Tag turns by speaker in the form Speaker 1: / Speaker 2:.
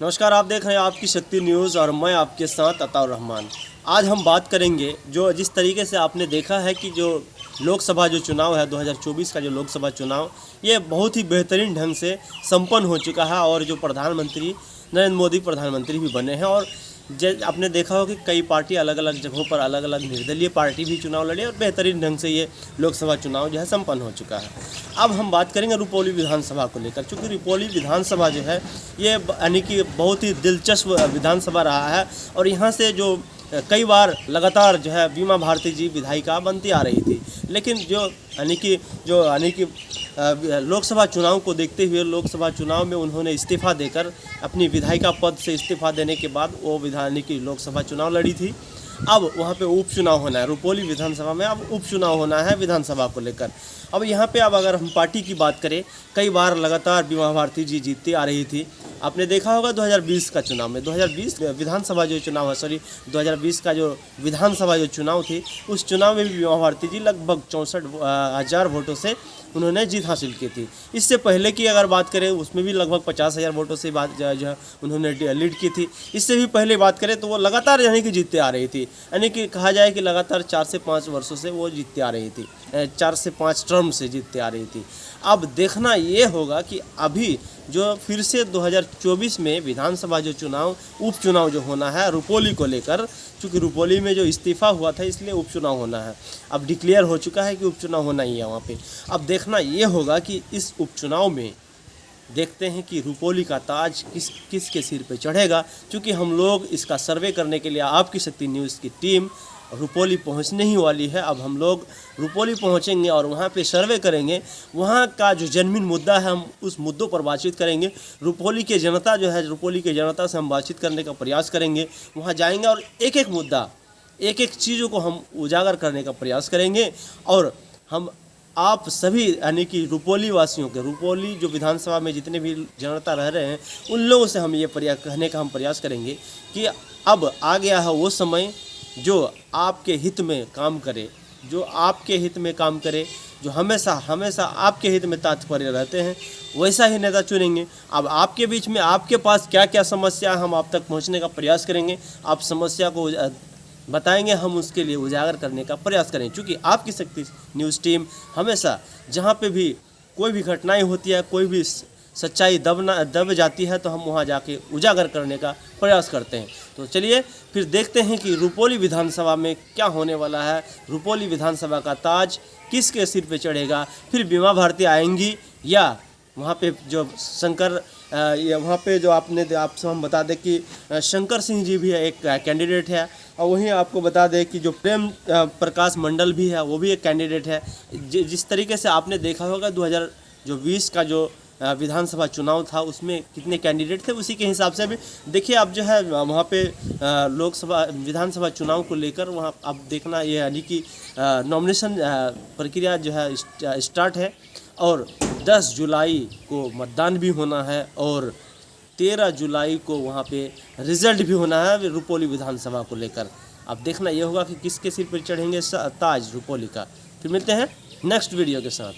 Speaker 1: नमस्कार, आप देख रहे हैं आपकी शक्ति न्यूज़ और मैं आपके साथ अताउर रहमान। आज हम बात करेंगे जो जिस तरीके से आपने देखा है कि जो लोकसभा जो चुनाव है 2024 का जो लोकसभा चुनाव ये बहुत ही बेहतरीन ढंग से संपन्न हो चुका है और जो प्रधानमंत्री नरेंद्र मोदी प्रधानमंत्री भी बने हैं। और आपने देखा हो कि कई पार्टी अलग अलग जगहों पर अलग अलग निर्दलीय पार्टी भी चुनाव लड़ी और बेहतरीन ढंग से ये लोकसभा चुनाव जो है संपन्न हो चुका है। अब हम बात करेंगे रुपौली विधानसभा को लेकर, चूँकि रुपौली विधानसभा जो है ये यानी कि बहुत ही दिलचस्प विधानसभा रहा है और यहाँ से जो कई बार लगातार जो है बीमा भारती जी विधायिका बनती आ रही थी, लेकिन यानी कि लोकसभा चुनाव को देखते हुए लोकसभा चुनाव में उन्होंने इस्तीफ़ा देकर अपनी विधायिका पद से इस्तीफ़ा देने के बाद वो यानी कि लोकसभा चुनाव लड़ी थी। अब वहाँ पे उपचुनाव होना है, रुपौली विधानसभा में अब उपचुनाव होना है विधानसभा को लेकर। अब यहाँ पे अब अगर हम पार्टी की बात करें, कई बार लगातार बीमा भारती जी जीतती आ रही थी। आपने देखा होगा 2020 का चुनाव में 2020 विधानसभा जो चुनाव है 2020 का जो विधानसभा जो चुनाव थी उस चुनाव में भी बीमा भारती जी लगभग 64,000 वोटों से उन्होंने जीत हासिल की थी। इससे पहले की अगर बात करें उसमें भी लगभग 50,000 वोटों से जो उन्होंने लीड की थी। इससे भी पहले बात करें तो वो लगातार यानी कि जीतते आ रही थी, यानी कि कहा जाए कि लगातार 4 से 5 वर्षों से वो जीतती आ रही थी, 4 से 5 टर्म से जीतते आ रही थी। अब देखना ये होगा कि अभी जो फिर से 2024 में विधानसभा जो चुनाव उपचुनाव जो होना है रुपौली को लेकर, चूँकि रुपौली में जो इस्तीफ़ा हुआ था इसलिए उपचुनाव होना है, अब डिक्लेयर हो चुका है कि उपचुनाव होना ही है वहाँ पे। अब देखना ये होगा कि इस उपचुनाव में देखते हैं कि रुपौली का ताज किस के सिर पे चढ़ेगा। क्योंकि हम लोग इसका सर्वे करने के लिए आपकी शक्ति न्यूज़ की टीम रुपौली पहुंचने ही वाली है। अब हम लोग रुपौली पहुंचेंगे और वहां पे सर्वे करेंगे, वहां का जो जन्मीन मुद्दा है हम उस मुद्दों पर बातचीत करेंगे। रुपौली के जनता जो है रुपौली के जनता से हम बातचीत करने का प्रयास करेंगे, वहां जाएंगे और एक एक मुद्दा एक एक चीज़ों को हम उजागर करने का प्रयास करेंगे। और हम आप सभी यानी कि रुपौली वासियों के, रुपौली जो विधानसभा में जितने भी जनता रह रहे हैं उन लोगों से हम ये कहने का हम प्रयास करेंगे कि अब आ गया है वो समय जो आपके हित में काम करे, जो आपके हित में काम करे, जो हमेशा हमेशा आपके हित में तात्पर्य रहते हैं, वैसा ही नेता चुनेंगे। अब आपके बीच में आपके पास क्या क्या समस्या है हम आप तक पहुंचने का प्रयास करेंगे, आप समस्या को बताएंगे, हम उसके लिए उजागर करने का प्रयास करेंगे। क्योंकि आपकी शक्ति न्यूज़ टीम हमेशा जहां पे भी कोई भी घटनाएं होती है, कोई भी सच्चाई दब जाती है तो हम वहां जाके उजागर करने का प्रयास करते हैं। तो चलिए फिर देखते हैं कि रुपौली विधानसभा में क्या होने वाला है, रुपौली विधानसभा का ताज किसके सिर पे चढ़ेगा। फिर बीमा भारती आएंगी या वहाँ पे जो वहाँ पे जो आपसे हम बता दें कि शंकर सिंह जी भी एक कैंडिडेट है, और वहीं आपको बता दें कि जो प्रेम प्रकाश मंडल भी है वो भी एक कैंडिडेट है। जिस तरीके से आपने देखा होगा 2020 का जो विधानसभा चुनाव था उसमें कितने कैंडिडेट थे, उसी के हिसाब से भी देखिए। अब जो है वहाँ पे लोकसभा विधानसभा चुनाव को लेकर वहाँ अब देखना ये यानी कि नॉमिनेशन प्रक्रिया जो है स्टार्ट है और 10 जुलाई को मतदान भी होना है और 13 जुलाई को वहाँ पे रिजल्ट भी होना है रुपौली विधानसभा को लेकर। अब देखना ये होगा कि किसके सिर पर चढ़ेंगे ताज रुपौली का। फिर मिलते हैं नेक्स्ट वीडियो के साथ।